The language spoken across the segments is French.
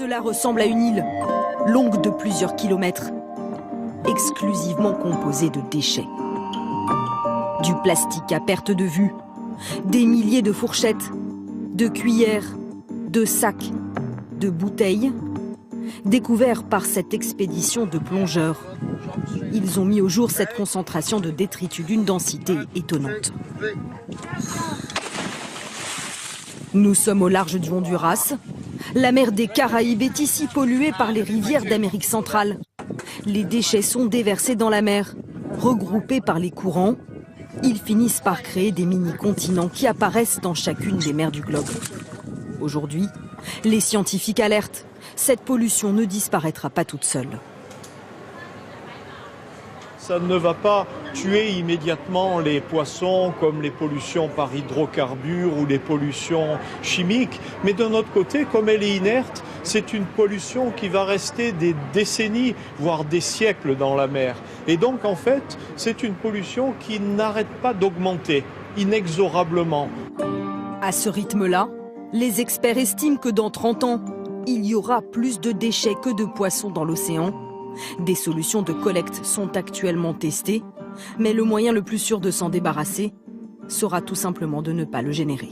Cela ressemble à une île, longue de plusieurs kilomètres, exclusivement composée de déchets. Du plastique à perte de vue, des milliers de fourchettes, de cuillères, de sacs, de bouteilles, découverts par cette expédition de plongeurs. Ils ont mis au jour cette concentration de détritus d'une densité étonnante. Nous sommes au large du Honduras. La mer des Caraïbes est ici polluée par les rivières d'Amérique centrale. Les déchets sont déversés dans la mer, regroupés par les courants. Ils finissent par créer des mini-continents qui apparaissent dans chacune des mers du globe. Aujourd'hui, les scientifiques alertent. Cette pollution ne disparaîtra pas toute seule. Ça ne va pas tuer immédiatement les poissons comme les pollutions par hydrocarbures ou les pollutions chimiques. Mais d'un autre côté, comme elle est inerte, c'est une pollution qui va rester des décennies, voire des siècles dans la mer. Et donc en fait, c'est une pollution qui n'arrête pas d'augmenter inexorablement. À ce rythme-là, les experts estiment que dans 30 ans, il y aura plus de déchets que de poissons dans l'océan. Des solutions de collecte sont actuellement testées, mais le moyen le plus sûr de s'en débarrasser sera tout simplement de ne pas le générer.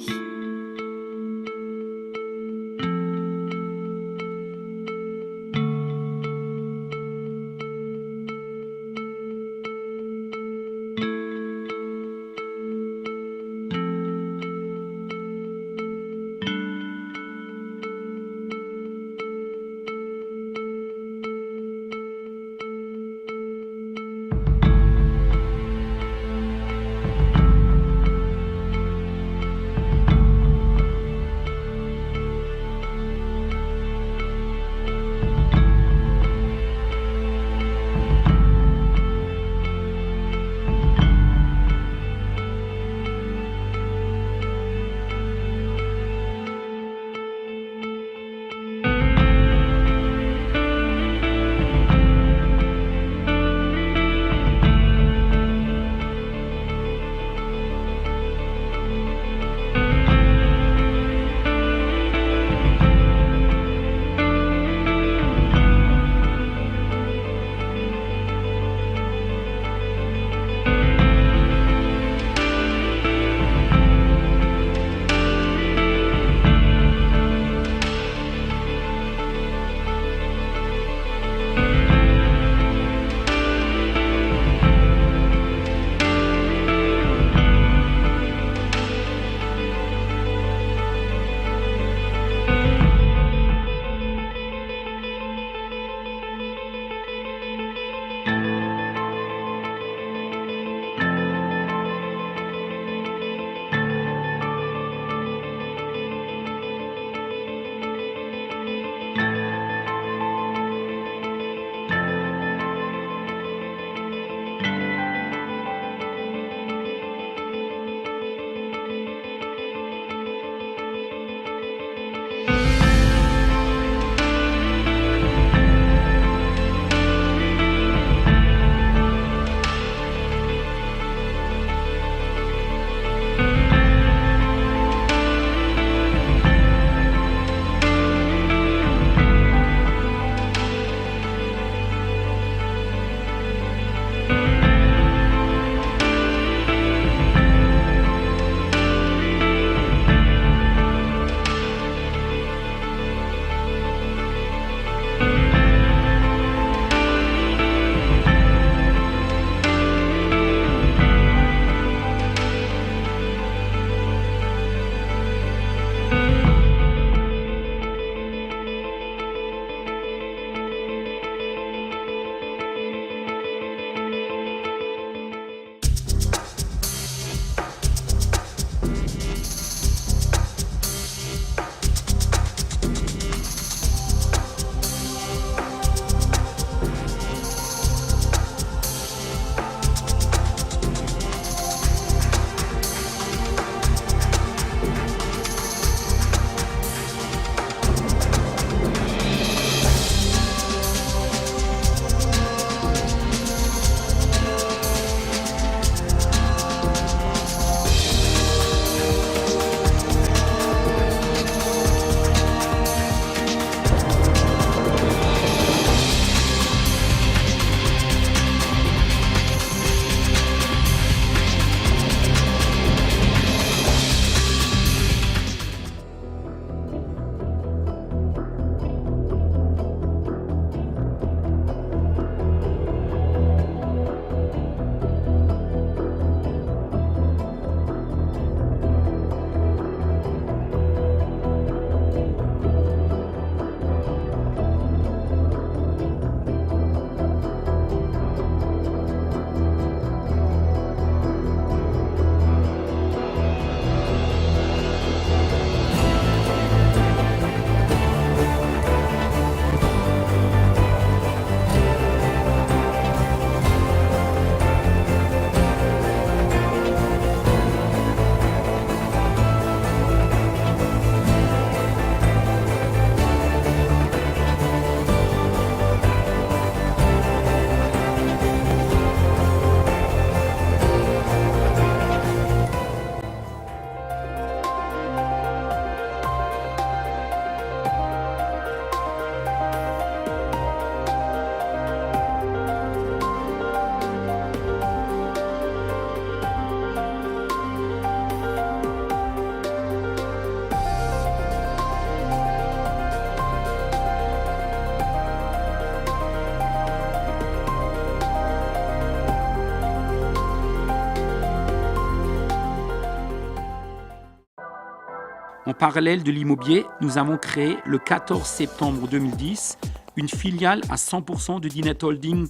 parallèle de l'immobilier, nous avons créé le 14 septembre 2010 une filiale à 100% de Dinet Holding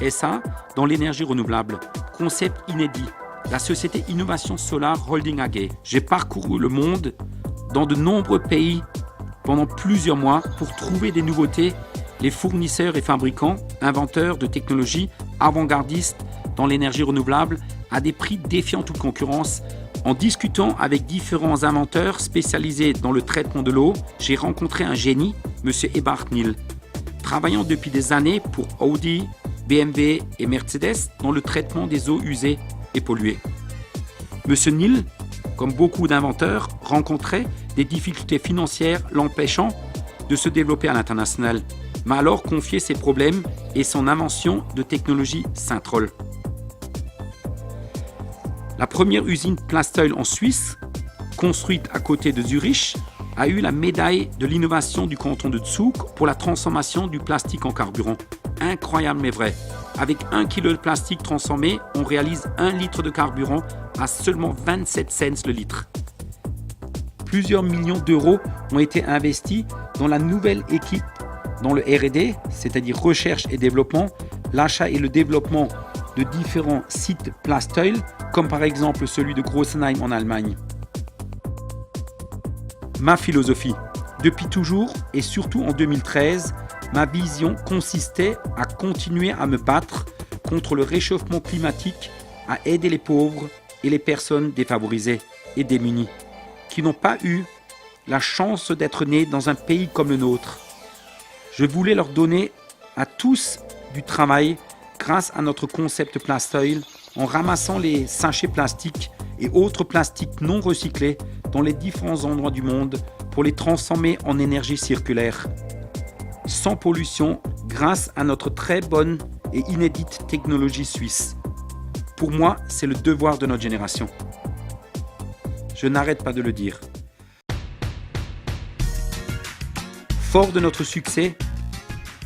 SA dans l'énergie renouvelable. Concept inédit, la société Innovation Solar Holding AG. J'ai parcouru le monde dans de nombreux pays pendant plusieurs mois pour trouver des nouveautés, les fournisseurs et fabricants, inventeurs de technologies avant-gardistes dans l'énergie renouvelable à des prix défiant toute concurrence. En discutant avec différents inventeurs spécialisés dans le traitement de l'eau, j'ai rencontré un génie, M. Eberhard Niel, travaillant depuis des années pour Audi, BMW et Mercedes dans le traitement des eaux usées et polluées. M. Niel, comme beaucoup d'inventeurs, rencontrait des difficultés financières l'empêchant de se développer à l'international, m'a alors confié ses problèmes et son invention de technologie Syntrol. La première usine Plastoil en Suisse, construite à côté de Zurich, a eu la médaille de l'innovation du canton de Zug pour la transformation du plastique en carburant. Incroyable mais vrai. Avec 1 kg de plastique transformé, on réalise 1 litre de carburant à seulement 27 cents le litre. Plusieurs millions d'euros ont été investis dans la nouvelle équipe dans le R&D, c'est-à-dire recherche et développement, l'achat et le développement de différents sites Plastoil, comme par exemple celui de Grossenheim en Allemagne. Ma philosophie, depuis toujours et surtout en 2013, ma vision consistait à continuer à me battre contre le réchauffement climatique, à aider les pauvres et les personnes défavorisées et démunies, qui n'ont pas eu la chance d'être nés dans un pays comme le nôtre. Je voulais leur donner à tous du travail grâce à notre concept Plastoil, en ramassant les sachets plastiques et autres plastiques non recyclés dans les différents endroits du monde pour les transformer en énergie circulaire, sans pollution, grâce à notre très bonne et inédite technologie suisse. Pour moi, c'est le devoir de notre génération. Je n'arrête pas de le dire. Fort de notre succès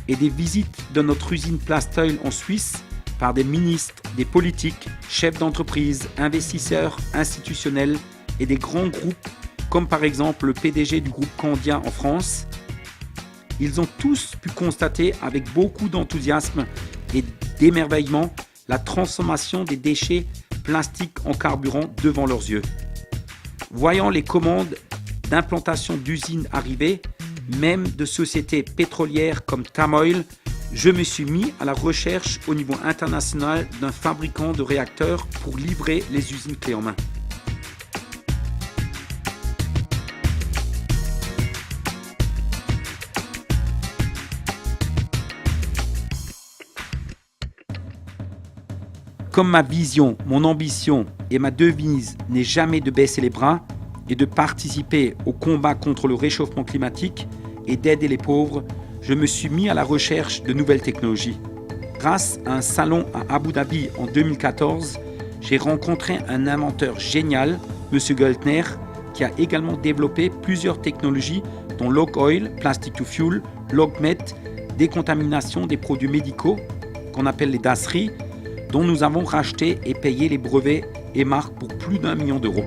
et des visites de notre usine Plastoil en Suisse par des ministres, des politiques, chefs d'entreprise, investisseurs institutionnels et des grands groupes comme par exemple le PDG du groupe Candia en France, ils ont tous pu constater avec beaucoup d'enthousiasme et d'émerveillement la transformation des déchets plastiques en carburant devant leurs yeux. Voyant les commandes d'implantation d'usines arriver, même de sociétés pétrolières comme Tamoil, je me suis mis à la recherche au niveau international d'un fabricant de réacteurs pour livrer les usines clés en main. Comme ma vision, mon ambition et ma devise n'est jamais de baisser les bras et de participer au combat contre le réchauffement climatique et d'aider les pauvres, je me suis mis à la recherche de nouvelles technologies. Grâce à un salon à Abu Dhabi en 2014, j'ai rencontré un inventeur génial, M. Geltner, qui a également développé plusieurs technologies dont Log Oil, Plastic to Fuel, LogMet, décontamination des produits médicaux, qu'on appelle les DASRI, dont nous avons racheté et payé les brevets et marques pour plus d'1 million d'euros.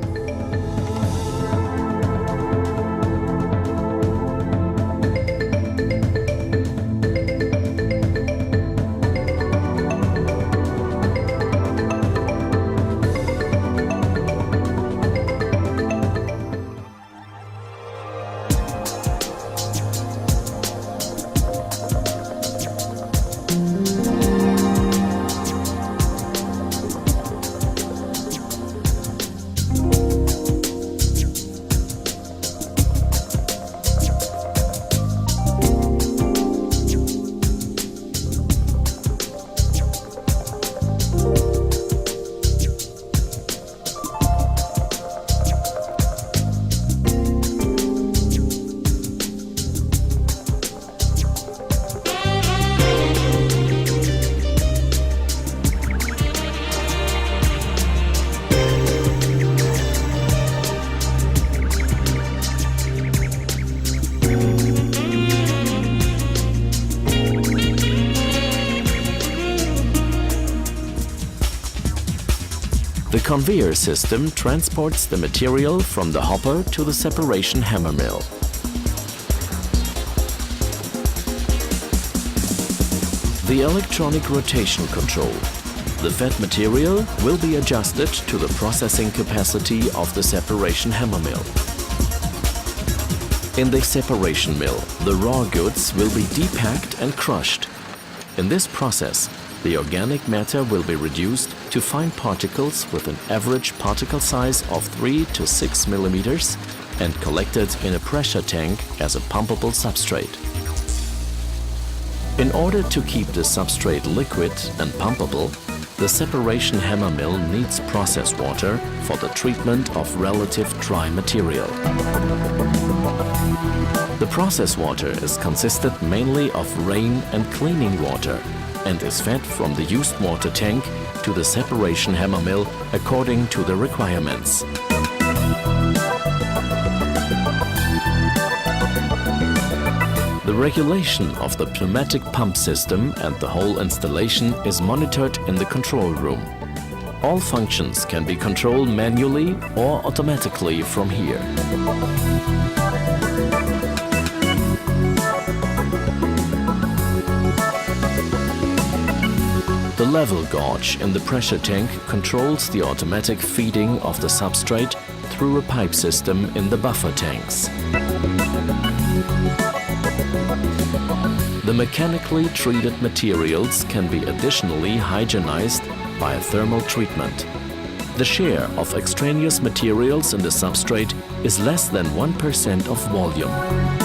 conveyor system transports the material from the hopper to the separation hammer mill. The electronic rotation control. The fed material will be adjusted to the processing capacity of the separation hammer mill. In the separation mill, the raw goods will be depacked and crushed. In this process, the organic matter will be reduced to fine particles with an average particle size of 3 to 6 millimeters and collected in a pressure tank as a pumpable substrate. In order to keep the substrate liquid and pumpable, the separation hammer mill needs process water for the treatment of relative dry material. The process water is consisted mainly of rain and cleaning water and is fed from the used water tank to the separation hammer mill according to the requirements. The regulation of the pneumatic pump system and the whole installation is monitored in the control room. All functions can be controlled manually or automatically from here. The level gauge in the pressure tank controls the automatic feeding of the substrate through a pipe system in the buffer tanks. The mechanically treated materials can be additionally hygienized by a thermal treatment. The share of extraneous materials in the substrate is less than 1% of volume.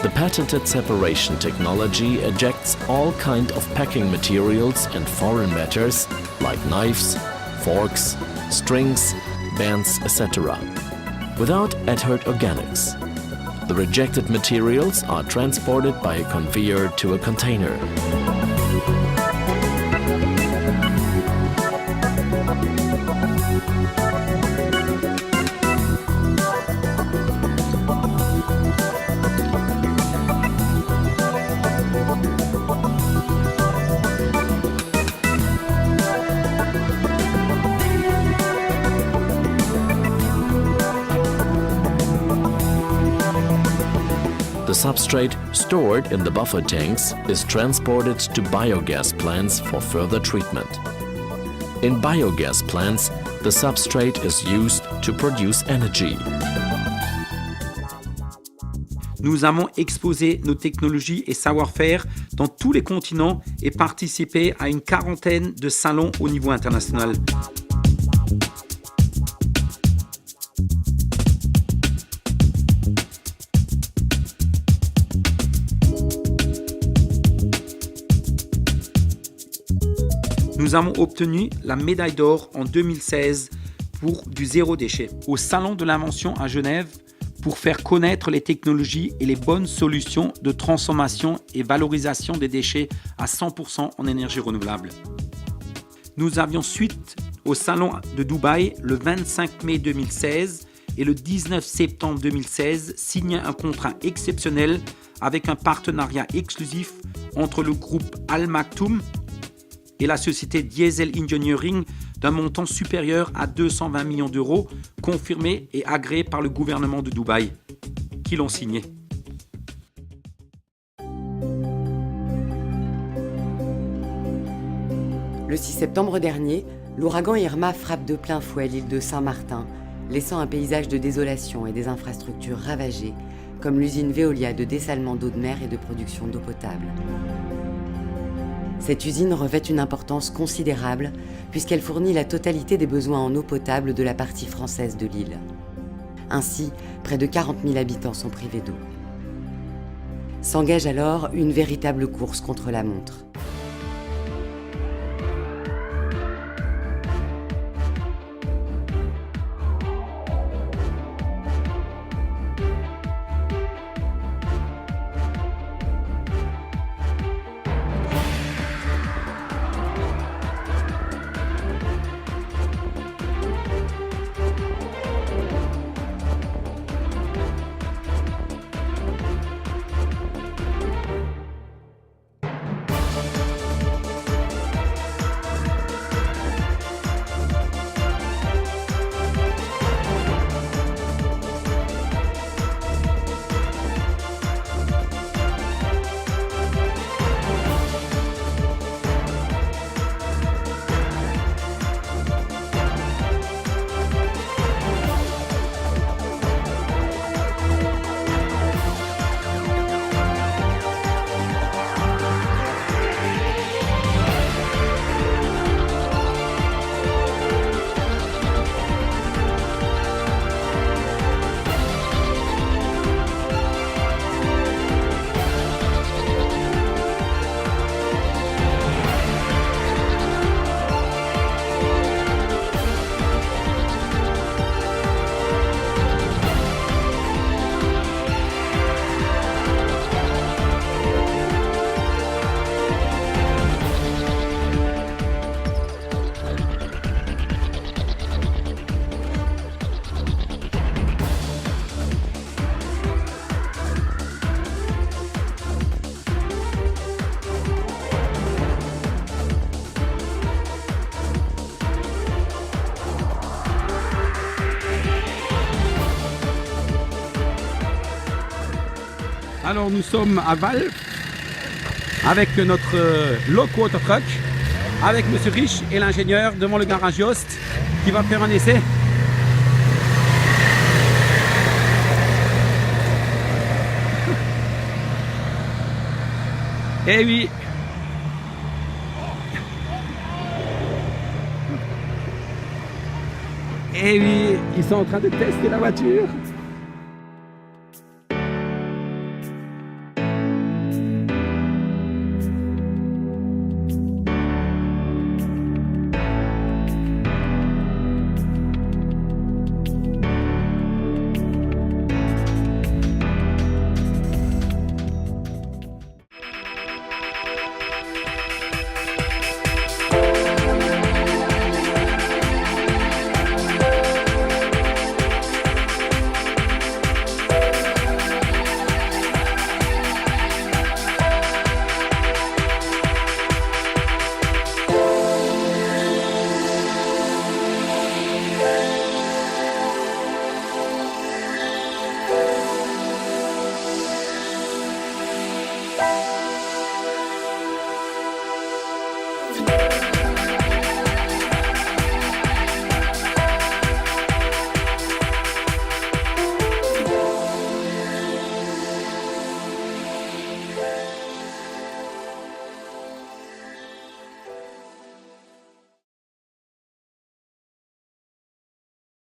The patented separation technology ejects all kinds of packing materials and foreign matters like knives, forks, strings, bands, etc. without adhered organics. The rejected materials are transported by a conveyor to a container. The substrate stored in the buffer tanks is transported to biogas plants for further treatment. In biogas plants, the substrate is used to produce energy. Nous avons exposé nos technologies et savoir-faire dans tous les continents et participé à une quarantaine de salons au niveau international. Nous avons obtenu la médaille d'or en 2016 pour du zéro déchet au Salon de l'invention à Genève pour faire connaître les technologies et les bonnes solutions de transformation et valorisation des déchets à 100% en énergie renouvelable. Nous avions suite au Salon de Dubaï le 25 mai 2016 et le 19 septembre 2016 signé un contrat exceptionnel avec un partenariat exclusif entre le groupe Al Maktoum et la société Diesel Engineering d'un montant supérieur à 220 millions d'euros, confirmé et agréé par le gouvernement de Dubaï, qui l'ont signé. Le 6 septembre dernier, l'ouragan Irma frappe de plein fouet l'île de Saint-Martin, laissant un paysage de désolation et des infrastructures ravagées, comme l'usine Veolia de dessalement d'eau de mer et de production d'eau potable. Cette usine revêt une importance considérable puisqu'elle fournit la totalité des besoins en eau potable de la partie française de l'île. Ainsi, près de 40 000 habitants sont privés d'eau. S'engage alors une véritable course contre la montre. Alors nous sommes à Val avec notre loco auto truck, avec Monsieur Rich et l'ingénieur devant le garage Yost qui va faire un essai. Eh oui. Eh oui, ils sont en train de tester la voiture.